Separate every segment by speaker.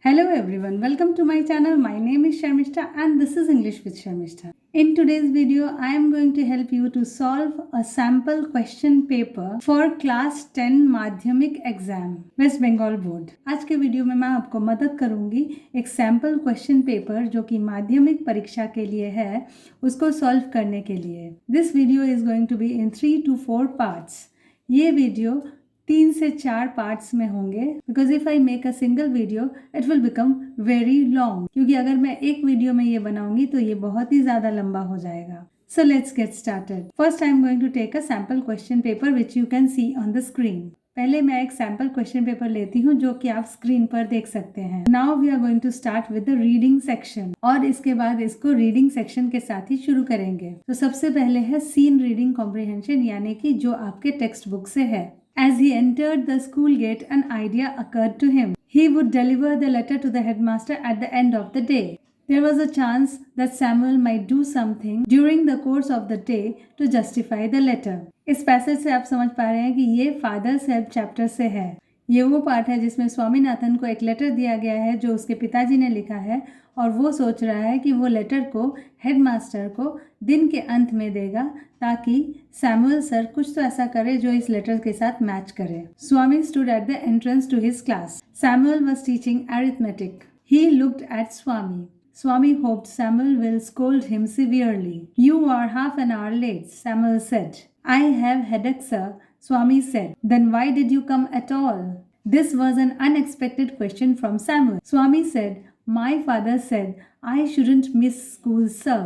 Speaker 1: Hello everyone, welcome to my channel. My name is Sharmishta and this is English with Sharmishta. In today's video, I am going to help you to solve a sample question paper for class 10 माध्यमिक exam waste Bengal board. आज के video में मैं आपको मदद करूंगी एक sample question paper जो कि माध्यमिक परीक्षा के लिए है उसको सॉल्व करने के लिए। This video is going to be in 3 to 4 parts. ये वीडियो 3 से 4 पार्ट्स में होंगे because if I make a single video it will become very long, क्योंकि अगर मैं एक वीडियो में ये बनाऊंगी तो ये बहुत ही ज्यादा लंबा हो जाएगा। So let's get started. First I am going to take a sample question paper which you can see on the screen. पहले मैं एक सैम्पल क्वेश्चन पेपर लेती हूँ जो कि आप स्क्रीन पर देख सकते हैं। Now we are going to start with the reading section और इसके बाद इसको रीडिंग सेक्शन के साथ ही शुरू करेंगे। तो सबसे पहले है सीन रीडिंग कॉम्प्रिहेंशन, यानी कि जो आपके टेक्स्ट बुक से है। As he entered the school gate, an idea occurred to him. He would deliver the letter to the headmaster at the end of the day. There was a chance that Samuel might do something during the course of the day to justify the letter. इस passage से आप समझ पा रहे हैं कि ये fathers help chapter से है। ये वो पार्ट है जिसमें स्वामीनाथन को एक लेटर दिया गया है जो उसके पिताजी ने लिखा है और वो सोच रहा है कि वो लेटर को हेडमास्टर को दिन के अंत में देगा ताकि सैमुअल सर कुछ तो ऐसा करे जो इस लेटर के साथ मैच करे। Swami stood at the entrance to his class. Samuel was teaching arithmetic. He looked at Swami. Swami hoped Samuel will scold him severely. You are half an hour late, Samuel said. I have headache, sir, Swami said. Then why did you come at all? This was an unexpected question from Samuel. Swami said, my father said I shouldn't miss school, sir.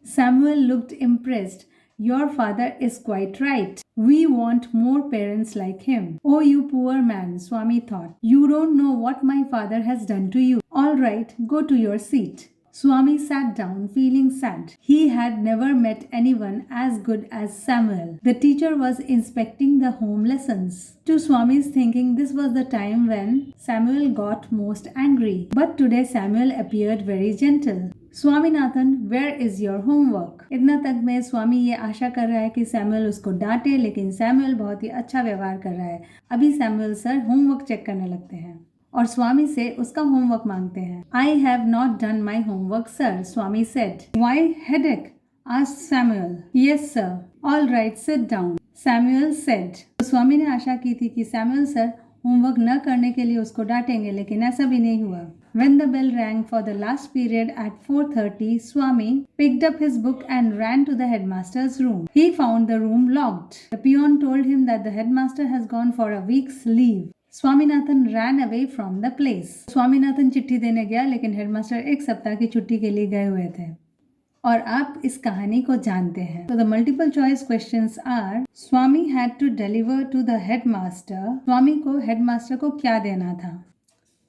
Speaker 1: Samuel looked impressed. Your father is quite right. We want more parents like him. Oh, you poor man, Swami thought. You don't know what my father has done to you. All right, go to your seat. Swami sat down, feeling sad. He had never met anyone as good as Samuel. The teacher was inspecting the home lessons. To Swami's thinking, this was the time when Samuel got most angry. But today Samuel appeared very gentle. Swaminathan, where is your homework? इतना तक में स्वामी ये आशा कर रहा है कि Samuel उसको डांटे, लेकिन सैमुअल बहुत ही अच्छा व्यवहार कर रहा है। अभी सैमुअल सर होमवर्क चेक करने लगते हैं और स्वामी से उसका होमवर्क मांगते हैं। I have not done my homework, sir, Swami said. Why headache? asked Samuel. Yes, sir. All right, sit down, Samuel said. तो स्वामी ने आशा की थी कि सैमुअल सर होमवर्क न करने के लिए उसको डांटेंगे, लेकिन ऐसा भी नहीं हुआ। When the bell rang for the last period at 4:30, Swami picked up his book and ran to the headmaster's room. He found the room locked. The peon told him that the headmaster has gone for a week's leave. Swaminathan ran away from the place. Swaminathan चिट्ठी देने गया, लेकिन headmaster एक सप्ताह की छुट्टी के लिए गए हुए थे। और आप इस कहानी को जानते हैं। तो the multiple choice questions are, Swami had to deliver to the headmaster. Swami को हेडमास्टर को क्या देना था?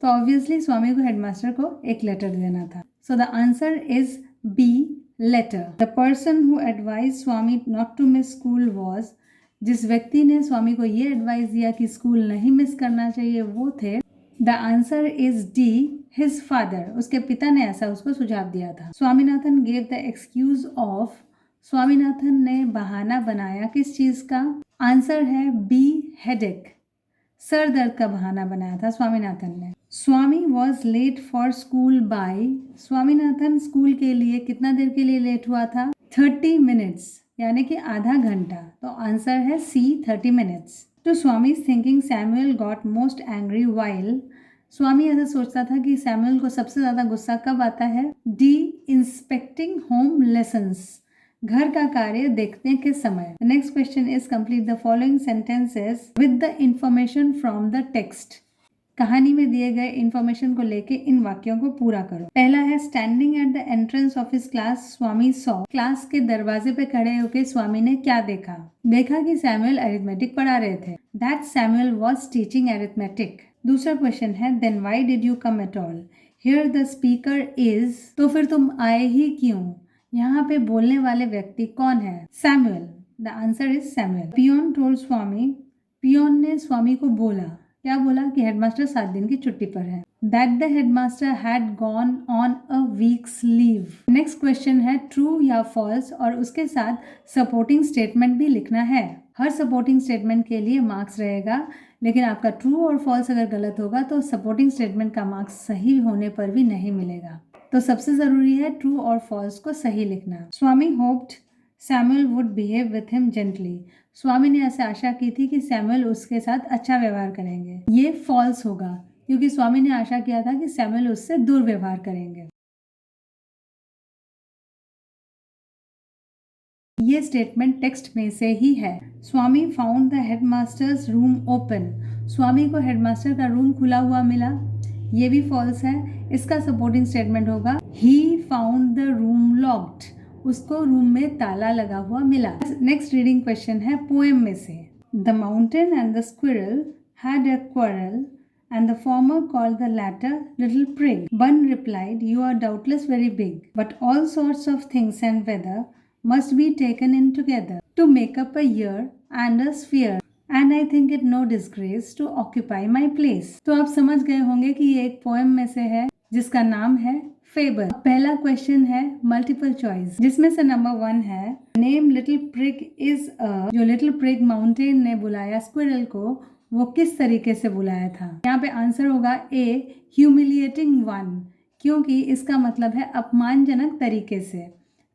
Speaker 1: तो ऑब्वियसली स्वामी को हेडमास्टर को एक लेटर देना था। So the answer is B, letter. The person who advise Swami not to miss school was, जिस व्यक्ति ने स्वामी को ये एडवाइस दिया कि स्कूल नहीं मिस करना चाहिए वो थे, the answer is D, his father. उसके पिता ने ऐसा उसको सुझाव दिया था। Swaminathan gave the excuse of, Swaminathan ने बहाना बनाया किस चीज का? आंसर है बी, हेडेक। सर दर्द का बहाना बनाया था स्वामीनाथन ने। Swami was late for school by, Swaminathan school के लिए कितना देर के लिए लेट हुआ था? 30 मिनट्स, यानी कि आधा घंटा। तो आंसर है C, 30 minutes. To Swami thinking Samuel got most angry while, Swami ऐसा सोचता था कि सैमुअल को सबसे ज्यादा गुस्सा कब आता है? डी, इंस्पेक्टिंग होम लेसन्स, घर का कार्य देखने के समय। Next question is complete the following sentences with the information from the text. कहानी में दिए गए इंफॉर्मेशन को लेके इन वाक्यों को पूरा करो। पहला है, standing at the entrance of his class Swami saw, class के दरवाजे पे खड़े होकर स्वामी ने क्या देखा? देखा कि सैमुअल अरिथमेटिक पढ़ा रहे थे। That Samuel was teaching arithmetic. दूसरा क्वेश्चन है, then why did you come at all? Here the speaker is, तो फिर तुम आए ही क्यों? यहाँ पे बोलने वाले व्यक्ति कौन है? Samuel. The answer is Samuel. Peon told Swami, peon ने स्वामी को बोला, क्या बोला? कि हेडमास्टर 7 दिन की छुट्टी पर है। That the headmaster had gone on a weeks leave. Next question है, ट्रू या फॉल्स, और उसके साथ सपोर्टिंग स्टेटमेंट भी लिखना है। हर सपोर्टिंग स्टेटमेंट के लिए मार्क्स रहेगा, लेकिन आपका ट्रू और फॉल्स अगर गलत होगा तो सपोर्टिंग स्टेटमेंट का मार्क्स सही होने पर भी नहीं मिलेगा। तो सबसे जरूरी है ट्रू और फॉल्स को सही लिखना। Swami hoped Samuel would behave with him gently. Swami ने ऐसे आशा की थी कि सैमुअल उसके साथ अच्छा व्यवहार करेंगे। ये फॉल्स होगा क्योंकि स्वामी ने आशा किया था कि सैमुअल उससे दुर्व्यवहार करेंगे। ये स्टेटमेंट टेक्स्ट में से ही है। Swami found the headmaster's room open. Swami को हेडमास्टर का रूम खुला हुआ मिला। ये भी फॉल्स है। इसका सपोर्टिंग स्टेटमेंट होगा he found the room locked. उसको रूम में ताला लगा हुआ मिला। नेक्स्ट रीडिंग क्वेश्चन है पोएम में से। The mountain and the squirrel had a quarrel and the former called the latter little prig. One replied, "You are doubtless very big, but all sorts of things and weather must be taken in together to make up a year and a sphere. And I think it no disgrace to occupy my place." तो आप समझ गए होंगे कि ये एक poem में से है जिसका नाम है फेबल। पहला क्वेश्चन है मल्टीपल चॉइस, जिसमें से नंबर 1 है name little prig is a. जो लिटिल प्रिग माउंटेन ने बुलाया स्क्विरल को, वो किस तरीके से बुलाया था। यहाँ पे आंसर होगा ए ह्यूमिलिएटिंग वन, क्योंकि इसका मतलब है अपमानजनक तरीके से।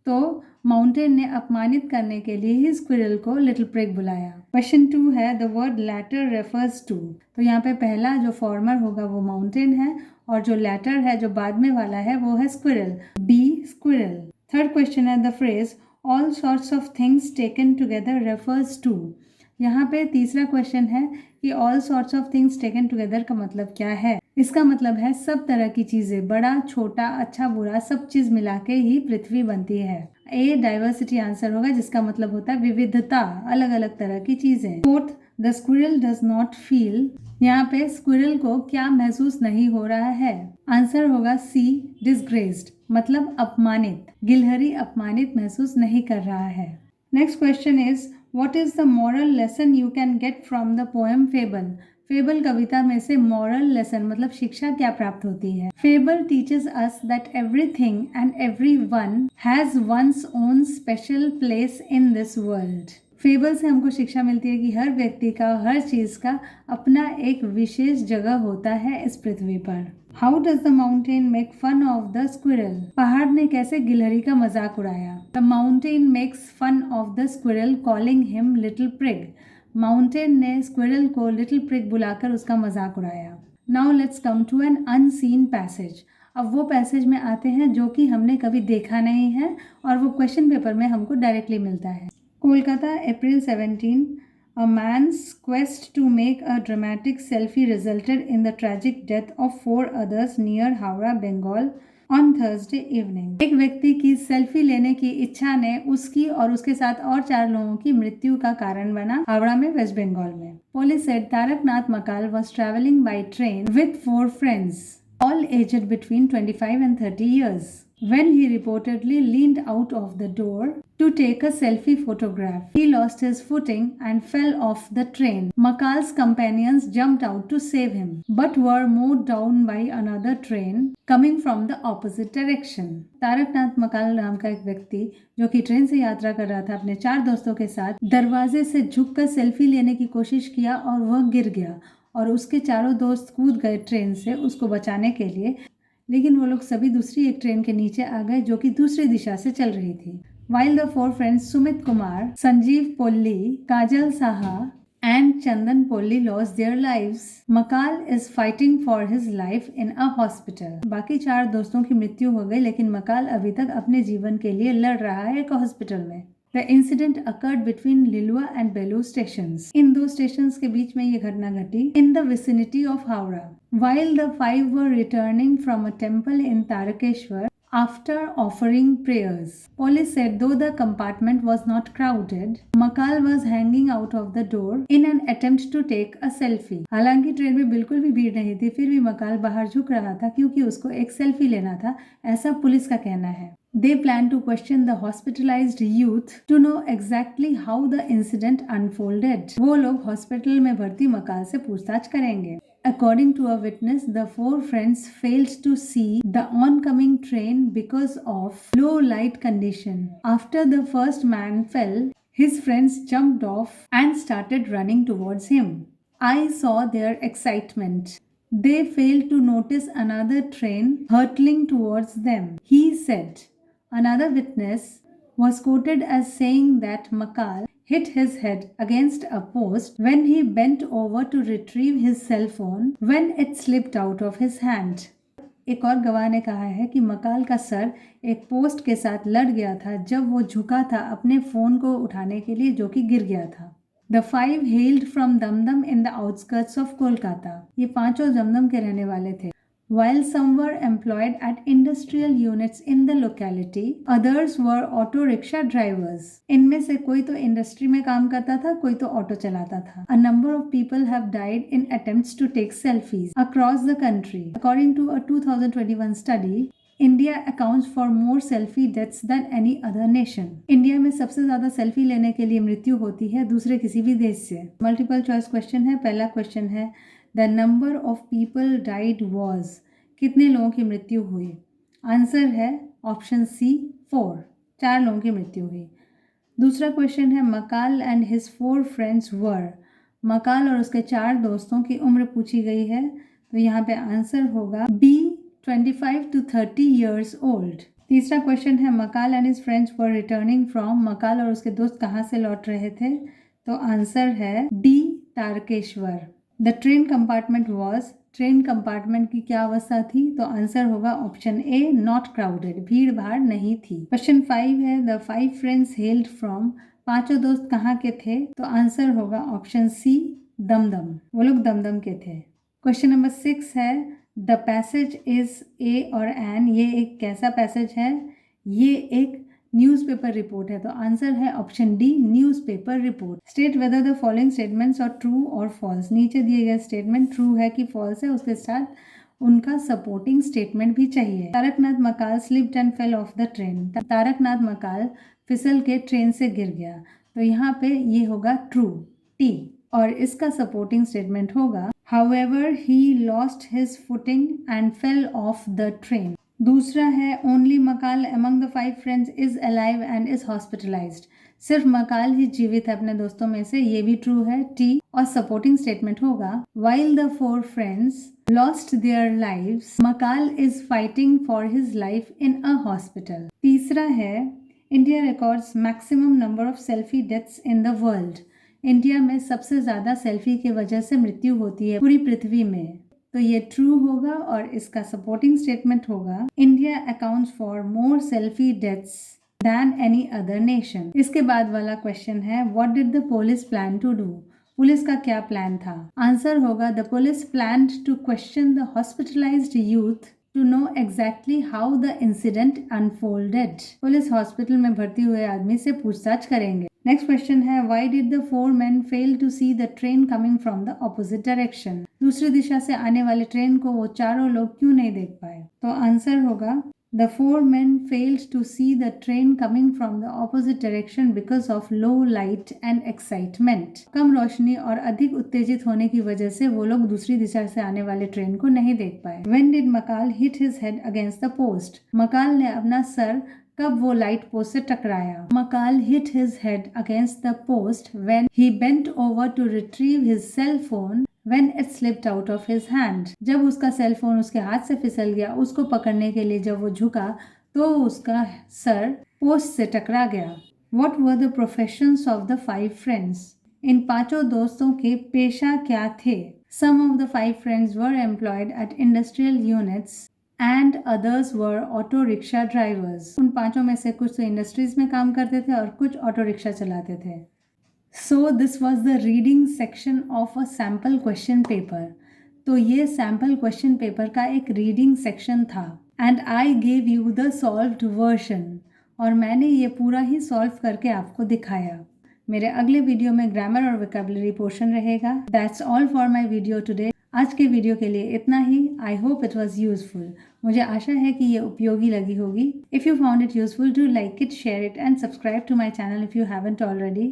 Speaker 1: तो माउंटेन ने अपमानित करने के लिए ही स्क्विरल को लिटिल प्रिग बुलाया। क्वेश्चन 2 है the word latter refers to. तो यहाँ पे पहला जो फॉर्मर होगा वो माउंटेन है और जो लैटर है जो बाद में वाला है वो है squirrel, B squirrel. Third question है the phrase all sorts of things taken together refers to. यहाँ पे तीसरा क्वेश्चन है कि all sorts of things taken together का मतलब क्या है। इसका मतलब है सब तरह की चीजें, बड़ा छोटा अच्छा बुरा सब चीज मिला के ही पृथ्वी बनती है। ए डाइवर्सिटी आंसर होगा, जिसका मतलब होता है विविधता, अलग अलग तरह की चीजें। Fourth the squirrel does not feel. यहाँ पे स्क्विरल को क्या महसूस नहीं हो रहा है। आंसर होगा सी डिसग्रेस्ड, मतलब अपमानित। गिलहरी अपमानित महसूस नहीं कर रहा है। Next question is what is the moral lesson you can get from the poem fable. Fable कविता में से मॉरल लेसन मतलब शिक्षा क्या प्राप्त होती है। Fable teaches us that everything and everyone has one's own special place in this world. Fable से हमको शिक्षा मिलती है कि हर व्यक्ति का, हर चीज का अपना एक विशेष जगह होता है इस पृथ्वी पर। How does the mountain make fun of the squirrel. पहाड़ ने कैसे गिलहरी का मजाक उड़ाया। The mountain makes fun of the squirrel calling him little prig. Mountain ने स्क्विरल को लिटिल प्रिग बुलाकर उसका मजाक उड़ाया। Now let's come to an unseen passage. अब वो पैसेज में आते हैं जो कि हमने कभी देखा नहीं है और वो क्वेश्चन पेपर में हमको डायरेक्टली मिलता है। कोलकाता अप्रैल 17, a man's quest to make a dramatic selfie resulted in the tragic death of 4 others near Howrah, Bengal on Thursday evening. एक व्यक्ति की सेल्फी लेने की इच्छा ने उसकी और उसके साथ और 4 लोगों की मृत्यु का कारण बना हावड़ा में, वेस्ट बंगाल में। Police said Taraknath Makal was traveling by train with 4 friends, all aged between 25 and 30 years, when he reportedly leaned out of the door to take a selfie photograph. He lost his footing and fell off the train. Makal's companions jumped out to save him, but were mowed down by another train coming from the opposite direction. Taraknath मकाल नाम का एक व्यक्ति जो कि train से यात्रा कर रहा था अपने 4 दोस्तों के साथ, दरवाजे से झुककर सेल्फी लेने की कोशिश किया और वह गिर गया और उसके चारों दोस्त कूद गए ट्रेन से उसको बचाने के लिए, लेकिन वो लोग सभी दूसरी एक ट्रेन के नीचे आ गए जो कि दूसरी दिशा से चल रही थी। While the 4 friends Sumit Kumar, Sanjeev Polli, Kajal Saha and Chandan Polli lost their lives, Makal is fighting for his life in a hospital. बाकी 4 दोस्तों की मृत्यु हो गई, लेकिन मकाल अभी तक अपने जीवन के लिए लड़ रहा है एक हॉस्पिटल में। The incident occurred between Lilua and Belur stations. In 2 stations के बीच में ये घटना घटी in the vicinity of Howrah. While the 5 were returning from a temple in Tarakeshwar after offering prayers. Police said though the compartment was not crowded, Makal was hanging out of the door in an attempt to take a selfie. हालांकि train में बिल्कुल भी भीड़ नहीं थी, फिर भी मकाल बाहर झुक रहा था क्योंकि उसको एक सेल्फी लेना था, ऐसा पुलिस का कहना है। They plan to question the hospitalized youth to know exactly how the incident unfolded. वो लोग हॉस्पिटल में भर्ती मकाल से पूछताछ करेंगे। According to a witness, the 4 friends failed to see the oncoming train because of low light condition. After the first man fell, His friends jumped off and started running towards him. I saw their excitement. They failed to notice another train hurtling towards them. He said. Another witness was quoted as saying that Makal hit his head against a post when he bent over to retrieve his cell phone when it slipped out of his hand. एक और गवाह ने कहा है कि मकाल का sir एक post के साथ लड़ गया था जब वो झुका था अपने फोन को उठाने के लिए, जो कि गिर गया था। The five hailed from Damdam in the outskirts of Kolkata. ये पांचों दमदम के रहने वाले थे। While some were employed at industrial units in the locality, others were auto rickshaw drivers. इनमें से कोई तो इंडस्ट्री में काम करता था, कोई तो ऑटो चलाता था। A number of people have died in attempts to take selfies across the country. According to a 2021 study, India accounts for more selfie deaths than any other nation. India में सबसे ज्यादा सेल्फी लेने के लिए मृत्यु होती है दूसरे किसी भी देश से। मल्टीपल चॉइस क्वेश्चन है। पहला क्वेश्चन है the number of people died was, कितने लोगों की मृत्यु हुई? आंसर है ऑप्शन सी 4, 4 लोगों की मृत्यु हुई। दूसरा क्वेश्चन है Makal and his 4 friends were, मकाल और उसके 4 दोस्तों की उम्र पूछी गई है, तो यहाँ पे आंसर होगा बी 25 to 30 years old। तीसरा क्वेश्चन है Makal and his friends were returning from, Makal और उसके दोस्त कहाँ से लौट रहे थे? तो आंसर है D Tarkeshwar. The train compartment was, train compartment की क्या अवस्था थी? तो आंसर होगा ऑप्शन ए नॉट क्राउडेड, भीड़ भाड़ नहीं थी। क्वेश्चन 5 है द 5 फ्रेंड्स हेल्ड फ्रॉम, पांचों दोस्त कहाँ के थे? तो आंसर होगा ऑप्शन सी दमदम, वो लोग दमदम के थे। क्वेश्चन नंबर 6 है द पैसेज इज ए और एन, ये एक कैसा पैसेज है? ये एक न्यूज़पेपर रिपोर्ट है, तो आंसर है option D newspaper report. State whether the following statements are true और फॉल्स, नीचे दिए गए स्टेटमेंट ट्रू है कि फॉल्स है, उसके साथ उनका सपोर्टिंग स्टेटमेंट भी चाहिए। Taraknath Makal slipped and fell off the train, Taraknath Makal फिसल के ट्रेन से गिर गया, तो यहाँ पे ये होगा ट्रू टी, और इसका सपोर्टिंग स्टेटमेंट होगा however he lost his footing and fell off the train। दूसरा है only मकाल among the 5 friends is alive and is hospitalized, सिर्फ मकाल ही जीवित है अपने दोस्तों में से, ये भी ट्रू है टी, और सपोर्टिंग स्टेटमेंट होगा while the 4 friends lost their lives मकाल is fighting for his life in a hospital। तीसरा है India records maximum number of selfie deaths in the world, India में सबसे ज्यादा सेल्फी की वजह से मृत्यु होती है पूरी पृथ्वी में, तो ये ट्रू होगा और इसका सपोर्टिंग स्टेटमेंट होगा India accounts for more selfie deaths than any other nation. इसके बाद वाला क्वेश्चन है what did the police plan to do, police का क्या प्लान था? आंसर होगा the police planned to question the hospitalized youth to know exactly how the incident unfolded। Police hospital में भर्ती हुए आदमी से पूछताछ करेंगे। नेक्स्ट क्वेश्चन है why did the 4 men fail to see the train coming from the opposite direction, दूसरी दिशा से आने वाले ट्रेन को वो चारों लोग क्यों नहीं देख पाए? तो आंसर होगा the 4 men failed to see the train coming from the opposite direction because of low light and excitement। कम रोशनी और अधिक उत्तेजित होने की वजह से वो लोग दूसरी दिशा से आने वाले ट्रेन को नहीं देख पाए। When did मकाल hit his head against the post, मकाल ने अपना सर कब वो लाइट पोस्ट से टकराया? मकाल hit his head against the post when he bent over to retrieve his cell phone when it slipped out of his hand। जब उसका cell phone उसके हाथ से फिसल गया, उसको पकड़ने के लिए जब वो झुका तो उसका सर पोस्ट से टकरा गया। What were the professions of the 5 friends, इन पांचों दोस्तों के पेशा क्या थे? Some of the 5 friends were employed at industrial units and others were auto rickshaw drivers। उन पांचों में से कुछ तो इंडस्ट्रीज में काम करते थे और कुछ ऑटो रिक्शा चलाते थे। So this was the reading section of a sample question paper। तो ये sample question paper का एक reading section था and I gave you the solved version, और मैंने ये पूरा ही solve करके आपको दिखाया। मेरे अगले वीडियो में ग्रामर और vocabulary पोर्शन रहेगा। That's all for my video today। आज के वीडियो के लिए इतना ही। I hope it was useful। मुझे आशा है कि ये उपयोगी लगी होगी। If you found it useful, do like it, share it and subscribe to my channel if you haven't already।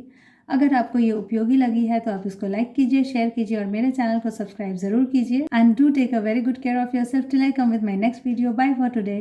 Speaker 1: अगर आपको ये उपयोगी लगी है तो आप इसको लाइक कीजिए, शेयर कीजिए और मेरे चैनल को सब्सक्राइब जरूर कीजिए। And do take a very good care of yourself till I come with my next video. Bye for today.